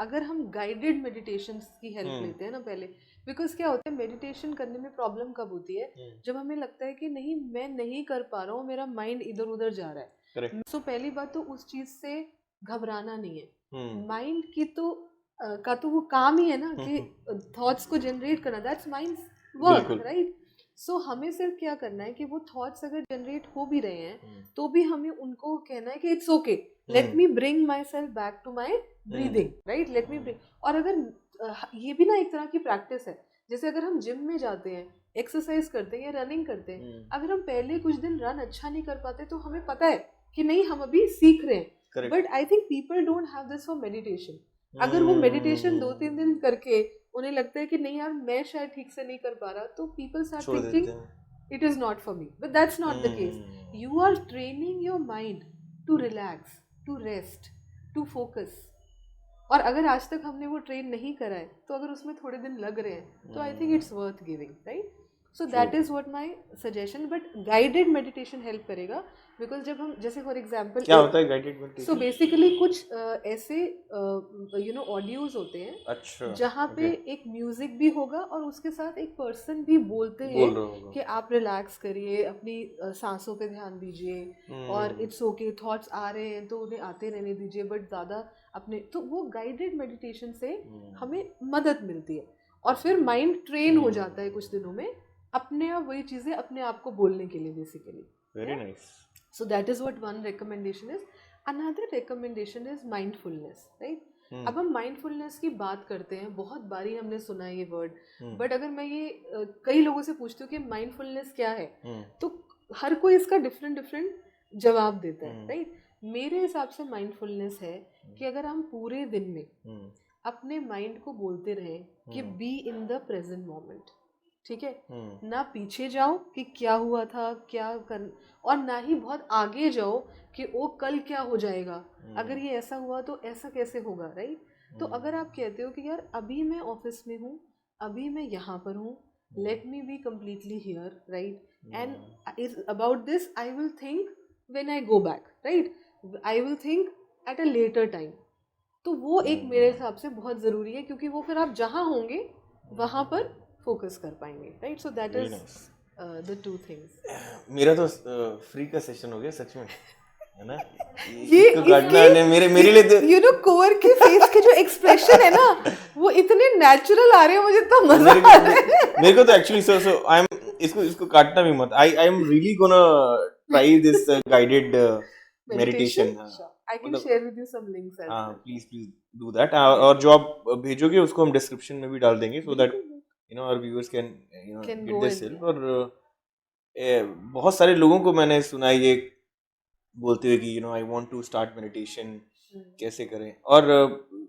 अगर हम गाइडेड मेडिटेशन की हेल्प लेते हैं ना पहले, बिकॉज क्या होता है मेडिटेशन करने में प्रॉब्लम कब होती है, जब हमें लगता है कि नहीं मैं नहीं कर पा रहा हूँ, मेरा माइंड इधर उधर जा रहा है। सो पहली बात तो उस चीज से घबराना नहीं है। माइंड की तो का तो वो काम ही है ना कि थॉट्स को जनरेट करना, दैट्स माइंड्स वर्क, राइट। सो हमें सिर्फ क्या करना है कि वो थॉट्स अगर जनरेट हो भी रहे हैं तो भी हमें उनको कहना है कि it's okay, let me bring my self back to my breathing, right, let me bring. और अगर ये भी ना एक तरह की प्रैक्टिस है, जैसे अगर हम जिम में जाते हैं, एक्सरसाइज करते हैं या रनिंग करते हैं, अगर हम पहले कुछ दिन रन अच्छा नहीं कर पाते तो हमें पता है कि नहीं हम अभी सीख रहे हैं। But I think people don't have this for meditation. अगर वो मेडिटेशन 2-3 दिन करके उन्हें लगता है कि नहीं यार मैं शायद ठीक से नहीं कर पा रहा, तो people start thinking it is not for me, but that's not the case. You are training your mind to relax, to rest, to focus. और अगर आज तक हमने वो ट्रेन नहीं करा है तो अगर उसमें थोड़े दिन लग रहे हैं तो I think it's worth giving, right. So that is what my suggestion. But guided meditation help करेगा, बिकॉज जब हम जैसे फॉर एग्जांपल क्या होता है गाइडेड मेडिटेशन? सो बेसिकली कुछ ऐसे ऑडियोज होते हैं, अच्छा, जहाँ पे एक म्यूजिक भी होगा और उसके साथ एक पर्सन भी बोलते हैं कि आप रिलैक्स करिए, अपनी सांसों पे ध्यान दीजिए, और इट्स ओके थॉट्स आ रहे हैं तो उन्हें आते रहने दीजिए, बट ज़्यादा अपने, तो वो गाइडेड मेडिटेशन से हमें मदद मिलती है और फिर माइंड ट्रेन हो जाता है कुछ दिनों में अपने आप वही चीज़ें अपने आप को बोलने के लिए basically. Very nice. So that is what one recommendation is. Another recommendation is mindfulness, right? अब हम mindfulness की बात करते हैं, बहुत बारी हमने सुना है ये वर्ड, बट अगर मैं ये कई लोगों से पूछती हूँ कि mindfulness क्या है, तो हर कोई इसका डिफरेंट जवाब देता है, राइट। मेरे हिसाब से mindfulness है कि अगर हम पूरे दिन में अपने माइंड को बोलते रहें कि be in the present moment, ठीक है, ना पीछे जाओ कि क्या हुआ था, क्या कर, और ना ही बहुत आगे जाओ कि ओ कल क्या हो जाएगा, अगर ये ऐसा हुआ तो ऐसा कैसे होगा, राइट। तो अगर आप कहते हो कि यार अभी मैं ऑफिस में हूँ, अभी मैं यहाँ पर हूँ, let me be completely here, right, and is about this I will think when I go back, right, I will think at a later time। तो वो एक मेरे हिसाब से बहुत ज़रूरी है, क्योंकि वो फिर आप जहाँ होंगे वहाँ पर फोकस कर पाएंगे, right. So that is the two things. मेरा तो फ्री का सेशन हो गया सच में, है ना। ये इसको काटना है मेरे लिए तो यू नो कोर के फेस के जो एक्सप्रेशन है ना वो इतने नेचुरल आ रहे हैं, मुझे तो मजा आ रहा है। मेरे को तो एक्चुअली सो आई एम इसको काटना भी मत। I am really gonna try this guided meditation. I can share with you some links as हाँ वेल। Please do that. और जो आप भेजोगे उसको हम डिस्क्रिप्शन में भी डाल देंगे, so that you know our viewers can Can get go this in, help. और बहुत सारे लोगों को मैंने सुना है ये बोलते हुए कि I want to start meditation, कैसे करें, और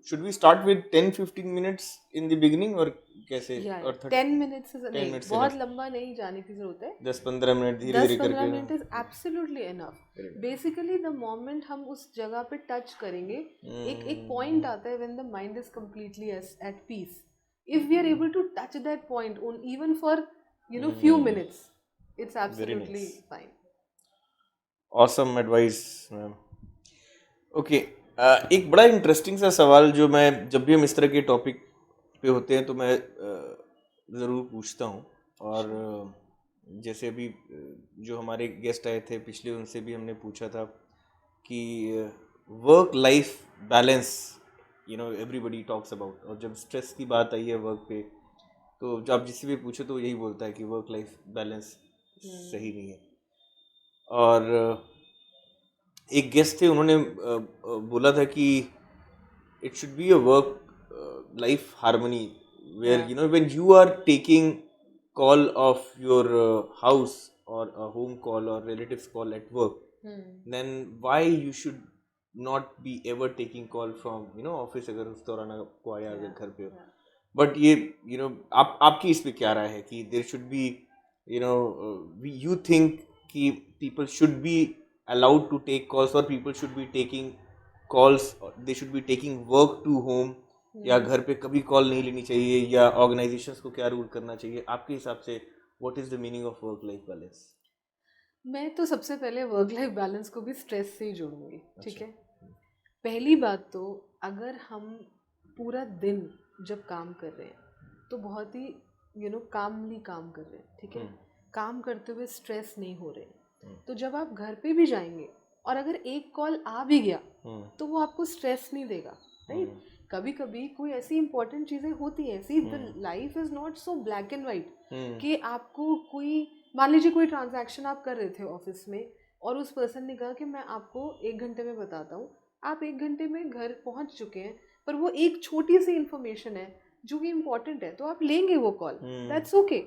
should we start with 10-15 minutes in the beginning, और कैसे, और 10 मिनट्स से 10 नहीं, मिनट्स बहुत लंबा नहीं जाने की जरूरत है। 10-15 मिनट धीरे धीरे 10-15 करके minute is absolutely enough. Basically the moment हम उस जगह पे टच करेंगे, एक पॉइंट आता है when the mind is completely at peace. If we are able to touch that point on even for few minutes, it's absolutely fine. Awesome advice ma'am. Okay, एक बड़ा इंटरेस्टिंग सा सवाल जो मैं जब भी हम इस तरह के टॉपिक पे होते हैं तो मैं ज़रूर पूछता हूँ। और जैसे अभी जो हमारे गेस्ट आए थे पिछले, उनसे भी हमने पूछा था कि work life balance everybody talks about, और जब स्ट्रेस की बात आई है वर्क पे तो जब आप जिससे भी पूछो तो यही बोलता है कि वर्क लाइफ बैलेंस सही नहीं है। और एक गेस्ट थे, उन्होंने बोला था कि it should be a work life harmony where when you are taking call of your house और a home call or relatives call at work, then why you should not be ever taking call from office अगर उस दौरान आपको आया अगर घर पे हो। बट ये आपकी इस पे क्या राय है कि there should be you think कि people should be allowed to take calls, or people should be taking calls, they should be taking work to home, या घर पे कभी कॉल नहीं लेनी चाहिए, या ऑर्गेनाइजेशंस को क्या रूल करना चाहिए आपके हिसाब से? What is the meaning of work life balance? मैं तो सबसे पहले वर्क लाइफ बैलेंस को भी स्ट्रेस से ही जोड़ूंगी, ठीक है। पहली बात तो अगर हम पूरा दिन जब काम कर रहे हैं तो बहुत ही कामली काम कर रहे हैं, ठीक है, काम करते हुए स्ट्रेस नहीं हो रहे, तो जब आप घर पे भी जाएंगे और अगर एक कॉल आ भी गया तो वो आपको स्ट्रेस नहीं देगा, राइट। कभी कभी कोई ऐसी इंपॉर्टेंट चीज़ें होती हैं, ऐसी life is not so black and white कि आपको कोई, मान लीजिए कोई ट्रांजैक्शन आप कर रहे थे ऑफिस में और उस पर्सन ने कहा कि मैं आपको 1 घंटे में बताता हूँ, आप 1 घंटे में घर पहुँच चुके हैं, पर वो एक छोटी सी इंफॉर्मेशन है जो कि इम्पोर्टेंट है, तो आप लेंगे वो call, that's okay,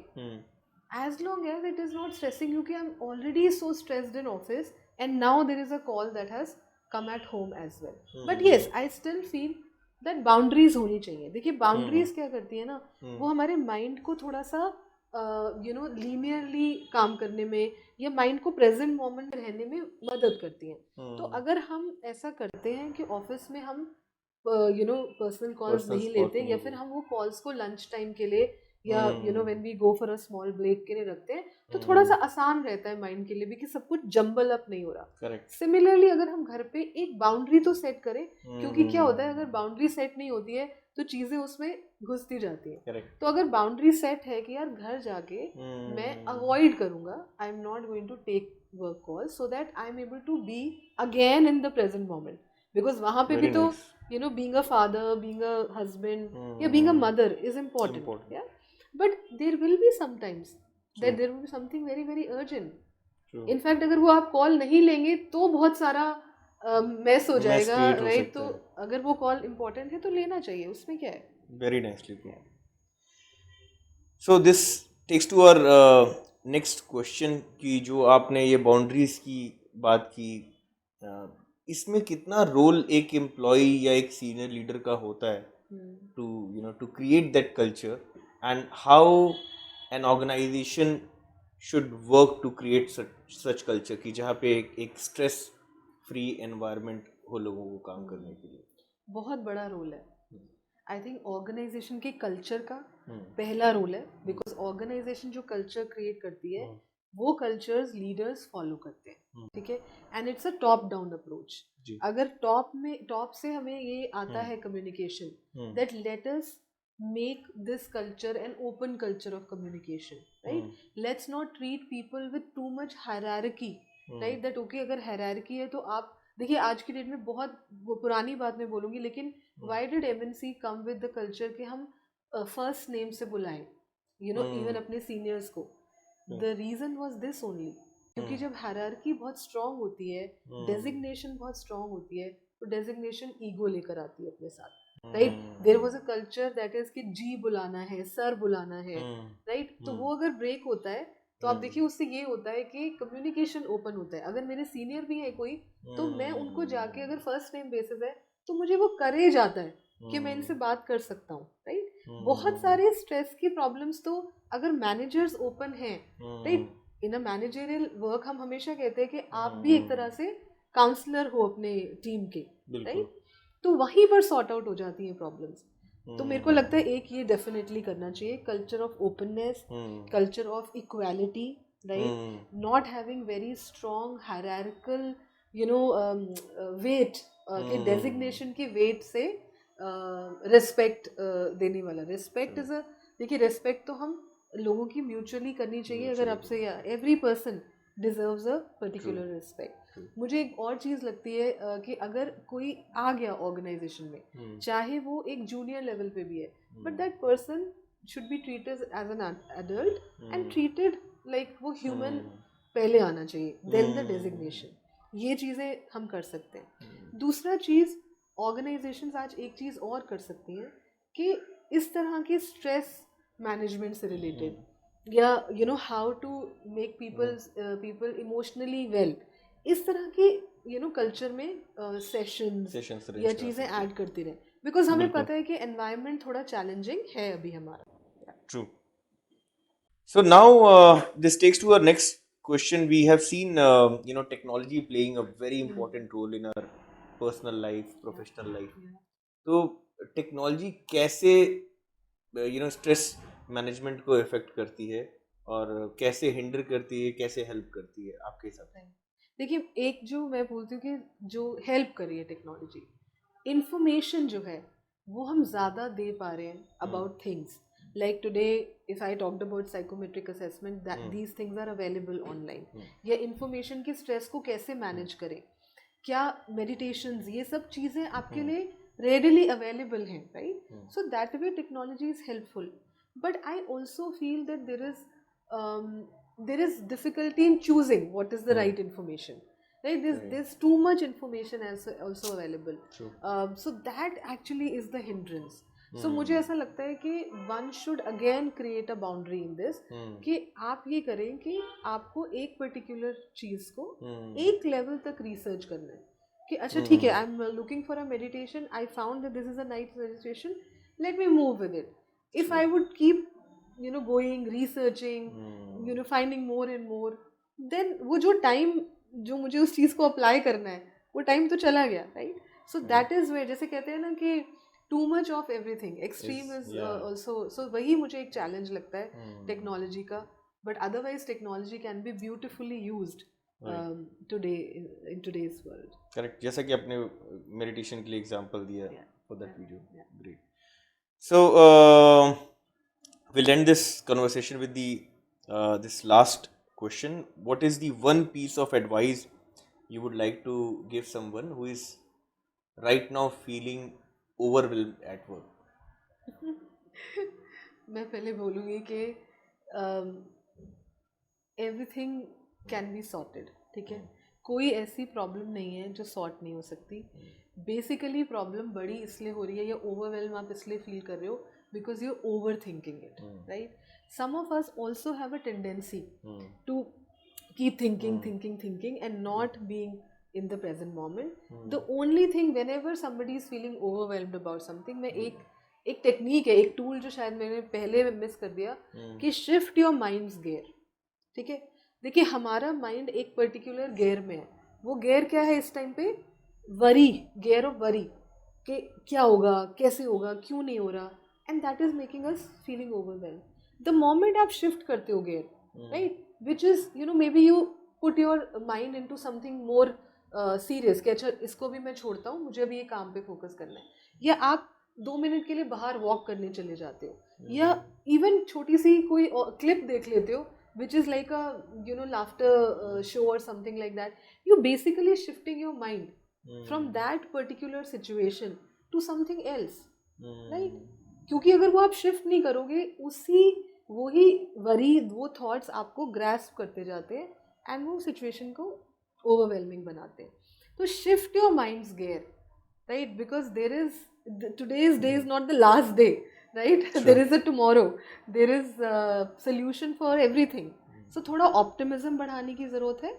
as long as it is not stressing you कि I'm already so stressed in office and now there is a call that has come at home as well. But yes, I still feel that boundaries होनी चाहिए। देखिए boundaries क्या करती है ना, वो हमारे माइंड को थोड़ा सा लीनियरली काम करने में या माइंड को प्रेजेंट मोमेंट रहने में मदद करती हैं। तो अगर हम ऐसा करते हैं कि ऑफिस में हम पर्सनल कॉल्स नहीं लेते, या फिर हम वो कॉल्स को लंच टाइम के लिए या when we go for a small break के लिए रखते हैं, तो थोड़ा सा आसान रहता है माइंड के लिए भी कि सब कुछ जंबल अप नहीं हो रहा। सिमिलरली अगर हम घर पे एक बाउंड्री तो सेट करें, क्योंकि क्या होता है अगर बाउंड्री सेट नहीं होती है तो चीज़ें उसमें घुसती जाती है। तो अगर बाउंड्री सेट है कि यार घर जाके मैं अवॉइड करूँगा, I am not going to take work call so that I am able to be again in the present moment, because वहाँ पे भी तो being a father, being a husband, yeah, being a mother is important. Yeah, but there will be sometimes that there will be something very very urgent. In fact अगर वो आप call नहीं लेंगे तो बहुत सारा मेस हो जाएगा, राइट। तो अगर वो कॉल इम्पोर्टेंट है तो लेना चाहिए, उसमें क्या है। Very nicely put. So this takes to our next question कि जो आपने ये बाउंड्रीज की बात की, इसमें कितना रोल एक एम्प्लॉय या एक सीनियर लीडर का होता है to to create that culture, and how an organization should work to create such culture कि जहाँ पे एक stress free environment हो लोगों को काम करने के लिए? बहुत बड़ा रोल है. आई थिंक ऑर्गेनाइजेशन के कल्चर का पहला रोल है, बिकॉज ऑर्गेनाइजेशन जो कल्चर क्रिएट करती है वो कल्चर्स लीडर्स फॉलो करते हैं, ठीक है. And it's a top down approach. अगर टॉप से हमें ये आता है communication, that let us make this culture an open culture of communication, right? Let's not treat people with too much hierarchy, right? That okay, अगर hierarchy है तो आप देखिए आज की डेट में बहुत पुरानी बात मैं बोलूँगी, लेकिन why did MNC come with the culture कि हम first name से बुलाएं, you know, even अपने seniors को? The reason was this only, क्योंकि जब hierarchy बहुत strong होती है, designation बहुत strong होती है, तो designation ego लेकर आती है अपने साथ, right. There was a culture that is कि जी बुलाना है, सर बुलाना है, राइट. तो वो अगर ब्रेक होता है तो आप देखिए उससे ये होता है कि कम्युनिकेशन ओपन होता है. अगर मेरे सीनियर भी है कोई, तो मैं उनको जाके अगर फर्स्ट नेम बेसिस है तो मुझे वो करेज आता है कि मैं इनसे बात कर सकता हूँ, राइट. बहुत सारे स्ट्रेस की प्रॉब्लम्स तो अगर मैनेजर्स ओपन हैं, राइट, इन अ मैनेजरियल वर्क हम हमेशा कहते हैं कि आप भी एक तरह से काउंसलर हो अपने टीम के, राइट. तो वहीं पर सॉर्ट आउट हो जाती हैं प्रॉब्लम्स. तो मेरे को लगता है एक ये डेफिनेटली करना चाहिए, culture of openness, culture of equality, right. Not having very strong hierarchical you know weight के डेजिग्नेशन की वेट से रिस्पेक्ट देने वाला. रिस्पेक्ट इज अ, देखिए रिस्पेक्ट तो हम लोगों की म्यूचुअली करनी चाहिए. अगर आपसे every person deserves a particular respect. मुझे एक और चीज़ लगती है कि अगर कोई आ गया ऑर्गेनाइजेशन में, चाहे वो एक जूनियर लेवल पे भी है, but that person should be treated as an adult and treated like वो ह्यूमन पहले आना चाहिए, देन द डेजिग्नेशन. ये चीज़ें हम कर सकते हैं. दूसरा चीज़, ऑर्गेनाइजेशंस आज एक चीज़ और कर सकती हैं कि इस तरह के स्ट्रेस मैनेजमेंट से रिलेटेड, या you know how to make people emotionally well, इस तरह के यू नो कल्चर में सेशंस या चीज़ें ऐड करती रहे, बिकॉज हमें पता है कि एनवायरनमेंट थोड़ा चैलेंजिंग है अभी हमारा. True. So now this takes to our next question. We have seen technology playing a very important role in our personal life, professional life. तो टेक्नोलॉजी कैसे स्ट्रेस मैनेजमेंट को इफेक्ट करती है और कैसे हिंडर करती है, कैसे हेल्प करती है आपके हिसाब से? देखिए, एक जो मैं बोलती हूँ कि जो हेल्प कर रही है टेक्नोलॉजी, इंफॉर्मेशन जो है वो हम ज़्यादा दे पा रहे हैं about things. Like today, if I talked about psychometric assessment, that these things are available online. या information के stress को कैसे manage करें, क्या meditations, ये सब चीज़ें आपके लिए readily available हैं, right? So that way technology is helpful. But I also feel that there is difficulty in choosing what is the right information. Right? There's too much information also available. So that actually is the hindrance. So मुझे ऐसा लगता है कि one should again create a boundary in this, कि आप ये करें कि आपको एक particular चीज़ को एक level तक research करना है कि अच्छा ठीक है, I'm looking for a meditation, I found that this is a nice meditation, let me move with it. If I would keep going, researching, finding more and more, then वो जो time जो मुझे उस चीज़ को अप्लाई करना है वो time तो चला गया, right. So that is way, जैसे कहते हैं ना कि too much of everything extreme is also. So वही मुझे एक चैलेंज लगता है टेक्नोलॉजी का. But otherwise technology can be beautifully used today in today's world. Correct, जैसा कि आपने मेडिटेशन के लिए एग्जांपल दिया for that video. Great. So we'll end this conversation with this last question. What is the one piece of advice you would like to give someone who is right now feeling overwhelmed at work? मैं पहले बोलूँगी कि everything can be sorted, ठीक है. कोई ऐसी problem नहीं है जो सॉर्ट नहीं हो सकती. बेसिकली प्रॉब्लम बड़ी इसलिए हो रही है या ओवरवेल्म आप इसलिए फील कर रहे हो because you're overthinking it, right? Some of us also have a tendency to keep thinking and not being in the present moment. The only thing, whenever somebody is feeling overwhelmed about something, मैं एक technique है, एक tool जो शायद मैंने पहले miss कर दिया कि शिफ्ट योर माइंड्स गियर। ठीक है, देखिए हमारा माइंड एक पर्टिकुलर गियर में है। वो गियर क्या है इस टाइम पे? वरी, गियर ऑफ वरी, कि क्या होगा, कैसे होगा, क्यों नहीं हो रहा, and that is making us feeling overwhelm. The moment आप शिफ्ट करते हो gear, right, which is you know may be you put your mind into something more serious, कि अच्छा इसको भी मैं छोड़ता हूँ, मुझे अभी ये काम पे फोकस करना है, या आप 2 मिनट के लिए बाहर वॉक करने चले जाते हो, या इवन छोटी सी कोई क्लिप देख लेते हो which is like a laughter show or something like that. You basically shifting your mind from that particular situation to something else, right? क्योंकि अगर वो आप शिफ्ट नहीं करोगे, वही वरी, वो थॉट्स आपको ग्रैस्प करते जाते हैं एंड वो सिचुएशन को ओवरवेलमिंग बनाते हैं। तो shift your minds gear, right, because there is today's day is not the last day, right? Sure. There is a tomorrow, there is a solution for everything. So थोड़ा optimism बढ़ाने की जरूरत है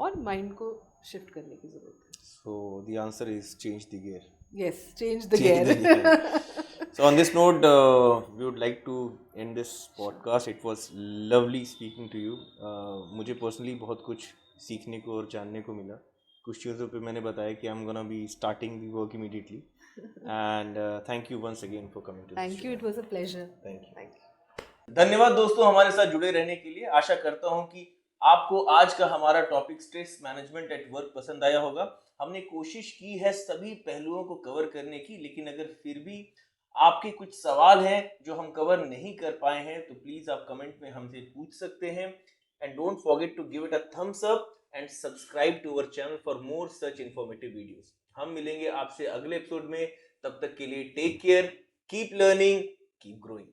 और माइंड को शिफ्ट करने की जरूरत है। So the answer is change the gear. Yes, change the gear. So on this note, we would like to end this podcast. It was lovely speaking to you. मुझे personally बहुत कुछ सीखने को और जानने को मिला। कुछ चीज़ों पे मैंने बताया कि I'm gonna be starting the work immediately. And thank you once again for coming to Thank you, it was a pleasure. Thank you. Thank you. धन्यवाद दोस्तों हमारे साथ जुड़े रहने के लिए। आशा करता हूं कि आपको आज का हमारा topic stress management at work पसंद आया होगा। हमने कोशिश की है सभी पहलुओं को कवर करने की, लेकिन अगर फिर भी आपके कुछ सवाल हैं जो हम कवर नहीं कर पाए हैं तो प्लीज आप कमेंट में हमसे पूछ सकते हैं। And don't forget to give it a thumbs up and subscribe to our channel for more such informative videos. हम मिलेंगे आपसे अगले एपिसोड में, तब तक के लिए take care, keep learning, keep growing.